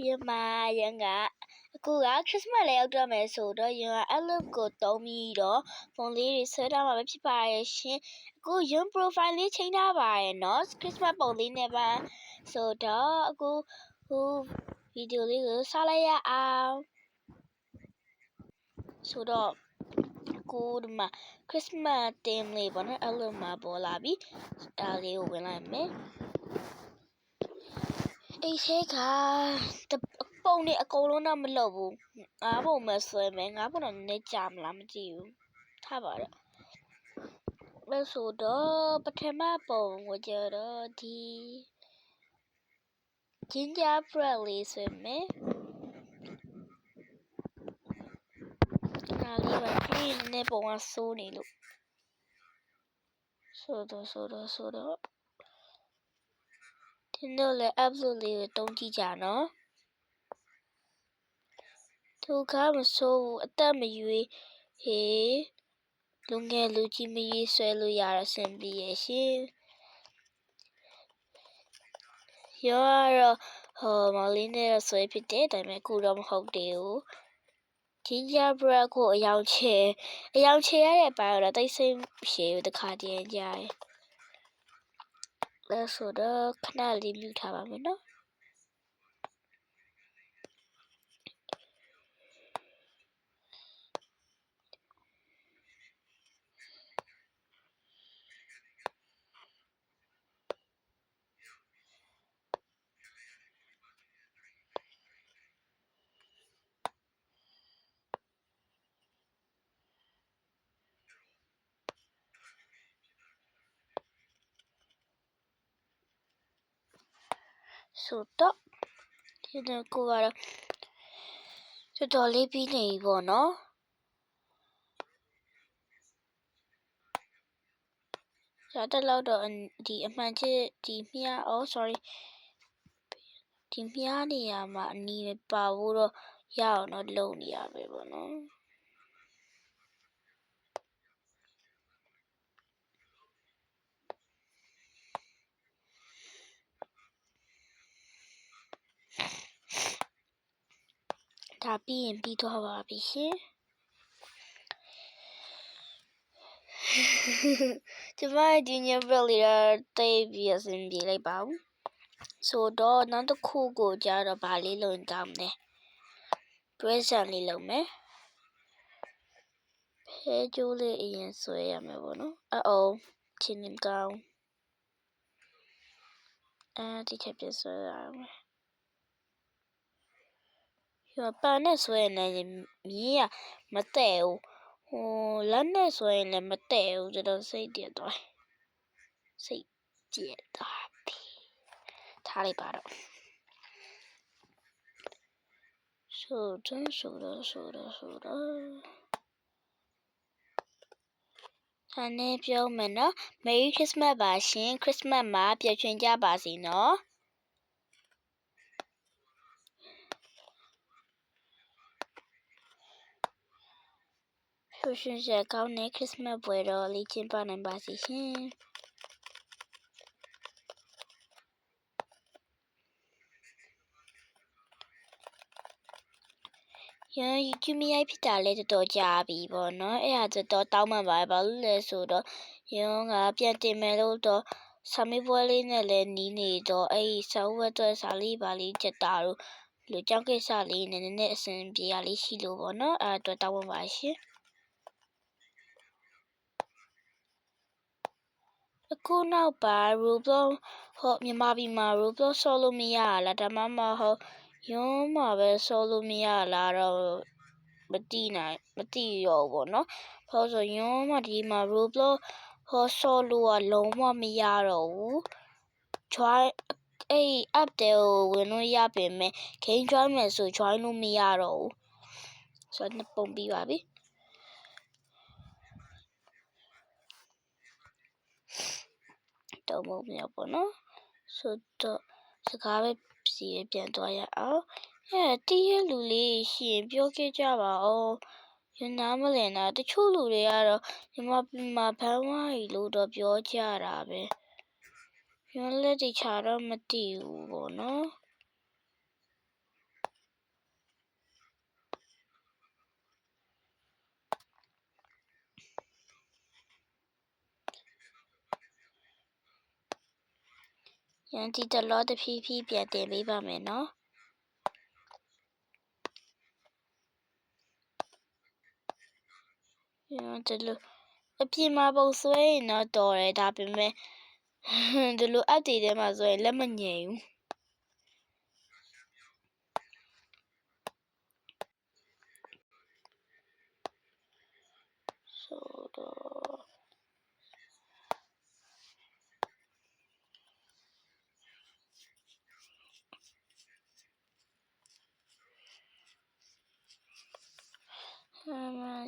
ရင်မှာရင်ကအခုကခရစ်စမတ်လည်းရောက်တော့မယ်ဆိုတော့ရင်ကအဲ့လိုကိုတုံးပြီးတော့ဖုန်းလေးတွေဆွဲထားမှာပဲဖြစ်ပါရဲ့ရှင်အခုရင် profile လေးချိန်ထားပါရဲ့နော်ခရစ်စမတ်ပုံလေးနဲ့ပါဆိုတော့အခုဗီဒီယိုလေးကိုစလိုက်ရအောင်ဆိုတော့ကိုဒီမှာခရစ်စမတ်တင်လေးပေါ့နော်အဲ့လိုမှာပေါ်လာပြီအဲ့လေးကိုဝင်လိုက်မယ်အိတ်ထဲကပုံနဲ့အကုန်လုံးတော့မလုပ်ဘူး၅ပုံပဲဆွဲမယ်၅ပုံတော့နည်းနည်းကြာမလားမကြည့်ဘူးထားပါတော့လဲဆိုတော့ပထမပုံကိုကြတော့ဒီ gingerbread လေးဆွဲမယ်ဒါလေးပါဒီနည်းနည်းပုံကစိုးနေလို့ဆိုတော့ဒီတော့လည်း absolute လေးကိုတုံးကြည့်ကြနော်သူကမဆိုးဘူးအသက်မရွေးဟေးလူငယ်လူကြီးမရွေးဆွဲလို့ရတော့ဆင်ပြေရဲ့ရှင်ရောတော့မလေးနဲ့ဆွဲဖြစ်တယ်ဒါပေမဲ့အခုတော့မဟုတ်သေးဘူး gingerbread ကိုအယောင်ချဲရတဲ့ဘိုင်းတော့တိတ်ဆိတ်ရှည်တခါတည်းကြာတယ်လဲဆိုတော့ခဏလေးမြူထားပါမယ်နော်ဆိုတော့ဒီတော့ကိုကတော့တော်တော်လေးပြီးနေပြီပေါ့နော်ရတဲ့လောက်တော့ဒီအမှန်ချစ်ဒီမြားဒီမြားနေရာမှာအနီးပါဖို့တော့ရအောင်တော့လုပ်နေရပဲပေါ့နော်ဒါပြီးရင်ပြီးသွားပါပြီရှင်ကျမဒီညဘယ်လီရာတေးပြီးအစင်ပြေလိုက်ပါဘူးဆိုတော့နောက်တစ်ခုကိုကြတော့ဗာလေးလုံးတောင်းတယ်present လေးလုပ်မယ်ဖဲကျိုးလေးအရင်ဆွဲရမယ်ပေါ့နော်အော်ချင်းနေကောင်းဒီချက်ပြဆွဲရမယ်ရောပန်နဲ့ဆွဲနေရင်မြင်းရမတဲ့ဘူးလက်နဲ့ဆွဲရင်လည်းမတဲ့ဘူးကျွန်တော်စိတ်ပြတ်သွားပြီထားလိုက်ပါတော့ဆိုတော့ဒါနဲ့ပြောမယ်နော် Merry Christmas ပါရှင် Christmas မှာပျော်ရွှင်ကြပါစေနော်ပျော်ရွှင်စရာကောင်းတဲ့ Christmas ပွဲတော်လေးကျင်းပနိုင်ပါစေရှင်YouTube မရိုက်ဖြစ်တာလဲတော်တော်ကြာပြီပေါ့နော်အဲ့ဒါတော့တောင်းမှပါဘာလို့လဲဆိုတော့ကပြန်တင်မယ်လို့တော့စာမေးပွဲလေးနဲ့လည်းနီးနေတော့အဲ့ဒီစာဝတ်အတွက်စာလေးပါလေးချက်တာလို့လူကြောင့်ကိစ္စလေးနည်းနည်းအဆင်ပြေရလေးရှိလို့ပေါ့နော်အဲ့တော့တောင်းမှပါရှင်အခုနောက်ပါ Roblox မြန်မာပြည်မှာ Roblox ဆော့လို့မရလားဒါမှမဟုတ်မှာပဲဆော့လို့မရလားတော့မသိရောပေါ့နော်ဘာလို့ဆိုမှာဒီမှာ Roblox ဆော့လို့လုံးဝမရတော့ဘူး join အဲ့ app တွေကိုဝင်လို့ရပေမဲ့ game join မယ်ဆို join လို့မရတော့ဘူးဆိုတော့ပုံပြီးပါပြီတော့မဟုတ်ဘူးပေါ့နော်ဆိုတော့စကားပဲစီပြန်သွားရအောင်တီးရလူလေးရှိရင်ပြောခဲ့ကြပါဦးရနာမလင်တာတချို့လူတွေကတော့ဒီမှာဖမ်းဝါးကြီးလို့တော့ပြောကြတာပဲလက်တွေချတော့မသိဘူးပေါ့နော် ရန်တီတလောတဖြည်းဖြည်းပြန်တင်ပေးပါမယ်နော်ရန်ဒီလိုအပြင်မှာပုံဆွဲရင်တော့တော်တယ်ဒါပေမဲ့ဒီလိုအပ်တည်ထဲမှာဆိုရင်လက်မငြိမ်ဘူးဆိုတော့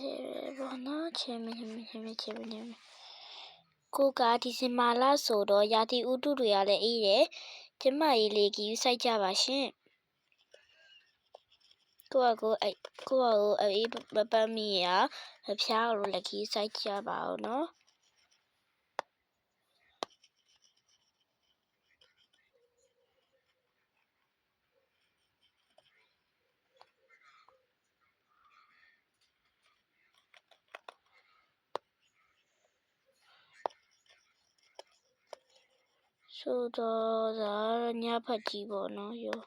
ချေဘောနော်ချေမကိုကဒီဇင်ဘာလဆိုတော့ရာသီဥတုတွေကလည်းအေးတယ်ကျမကြီးလေးကြီးစိုက်ကြပါရှင်ကိုအေးမပတ်မိရမဖျားလို့လက်ကြီးစိုက်ကြပါဦးနော်ဆိုတော့ဒါညဖက်ကြီးပေါ့နော်ယော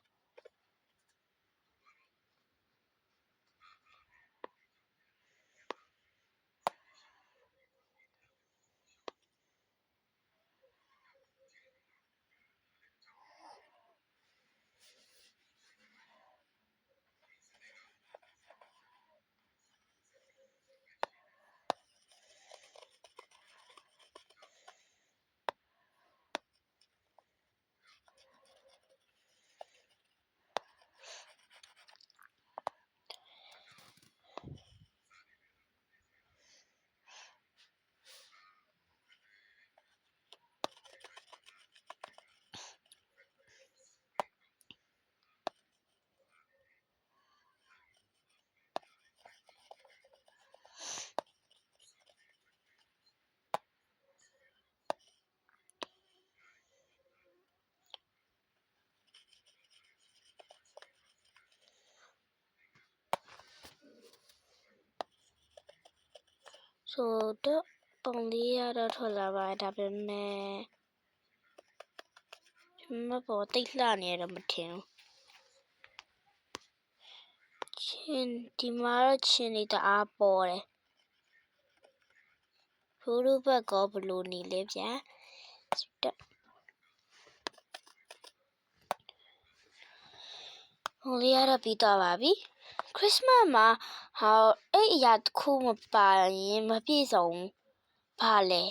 ဆိုတော့ပုံလေးရတော့ထွက်လာပါဒါပေမဲ့မပေါ်တိတ်လှနေတော့မထင်ဘူးချင်းဒီမှာတော့ချင်းနေတအားပေါ်တယ်ဘိုးတို့ဘက်ကဘလို့နေလဲဗျာပုံလေးရတော့ပြီးတော့ပါပြီခရစ်စမတ်မှာအဲ့အရာတစ်ခုမပါရင်မပြည့်စုံဘာလဲ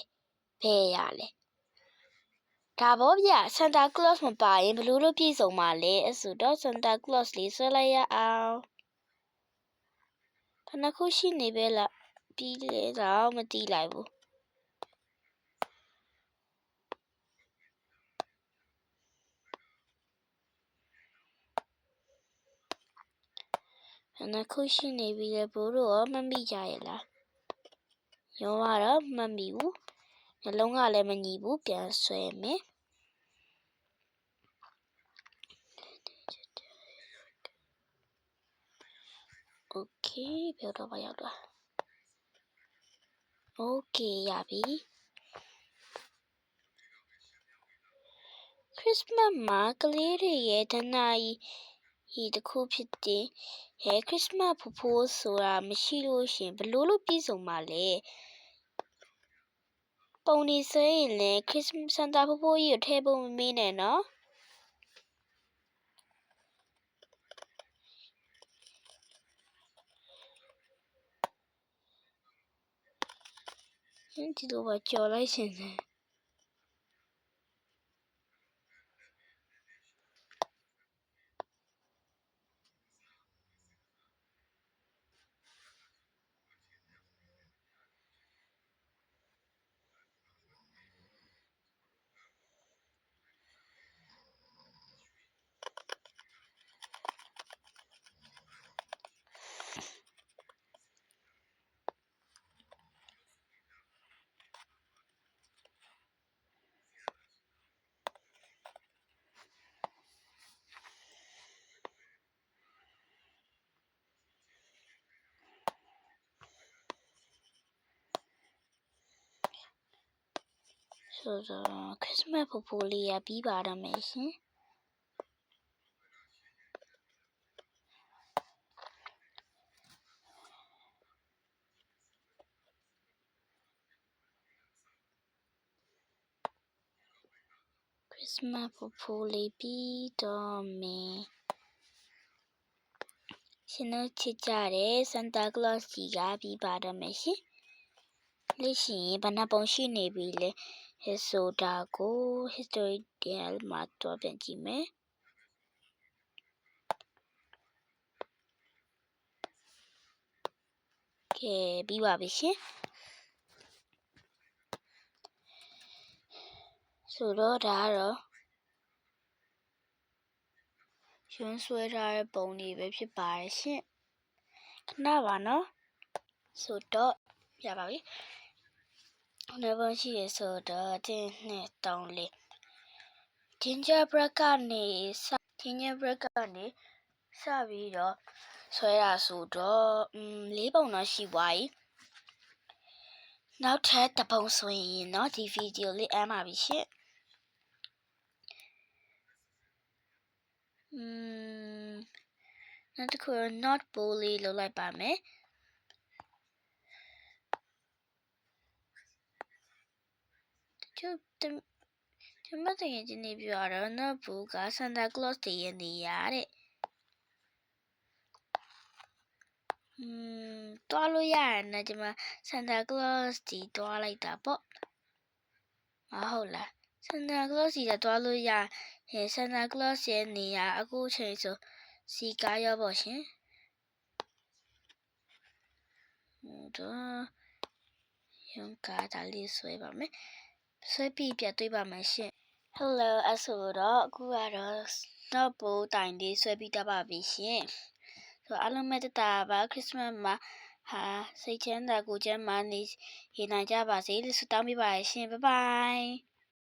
ဘယ်ရလဲဒါပေါ့ဗျဆန်တာကလော့မပါရင်ဘလို့လို့ပြည့်စုံမှာလဲအဲ့ဆိုတော့ဆန်တာကလော့လေးဆွဲလိုက်ရအောင်ခဏခုရှိနေပဲလားပြီးလေတော့မသိလိုက်ဘူးခဏခုရှိနေပြီလေဘိုးတို့ရောမမိကြရဲ့လားရောကတော့မမိဘူးနှလုံးကလည်းမညီဘူးပြန်ဆွဲမယ်โอเคပြောတော့ပါရောက်တော့โอเคရပြီခရစ်စမတ်မှာကလေးတွေရဲ့ဒနာရီတစ်ခုဖြစ်တဲ့ခရစ်စမတ်ဖိုးဆိုတာမရှိလို့ရှင်ဘလို့လို့ပြည့်စုံပါလဲပုံနေဆွဲရင်လည်းခရစ်စန်တာဖိုးကြီးကိုထည့်ဖို့မမေးနဲ့နော်ဒီလိုပါကြော်လိုက်ရှင်တယ် ဆိုတော့ Christmas ဖိုဖိုလေးရပြီးပါတော့မယ်ရှင် Christmas ဖိုဖိုလေးပြီးတော့မယ်ရှင်တို့ချစ်ကြတဲ့ Santa Claus ကြီးကပြီးပါတော့မယ်ရှင်လက်ရှိဘယ်နှပုံရှိနေပြီလဲဆိုတာကို historical မှာတော့ပြန်ကြည့်မယ်ကဲပြီးပါပြီရှင်ဆိုတော့ဒါကတော့ရွှန်းဆွဲထားတဲ့ပုံတွေပဲဖြစ်ပါတယ်ရှင်ခဏပါနော်ဆိုတော့ပြပါပြီနောက်ပိုင်းရှိရဆိုတော့1 2 3 4 gingerbread ကနေစပြီးတော့ဆွဲတာဆိုတော့4ပုံတော့ရှိသွားပြီနောက်ထပ်တစ်ပုံဆိုရင်เนาะဒီဗီဒီယိုလေးအမ်းပါပြီရှင်နောက်တစ်ခု not bowl လေးလုပ်လိုက်ပါမယ်ကျွန်မတကယ်ချင်းနေပြောတော့ not bowl က Santa Claus တည်ရဲ့နေရတဲ့တွားလို့ရတယ်နော်ကျွန်မ Santa Claus တီတွားလိုက်တာပေါ့မဟုတ်လား Santa Claus တီတွားလို့ရရင် Santa Claus ရဲ့နေရာအခုချိန်ဆိုစီကားရောပေါ့ရှင်တော့ရုံးကားဒါလေးဆွဲပါမယ်ဆွဲပြီးပြတွေ့ပါမယ်ရှင် Hello အဆိုတော့အခုကတော့ not bowl တိုင်လေးဆွဲပြီးတပါပြီရှင်ဆိုအားလုံးပဲတတာပါ Christmas မှာစိတ်ချမ်းသာကိုယ်ချမ်းသာနေနိုင်ကြပါစေလို့ဆုတောင်းပေးပါရှင် Bye bye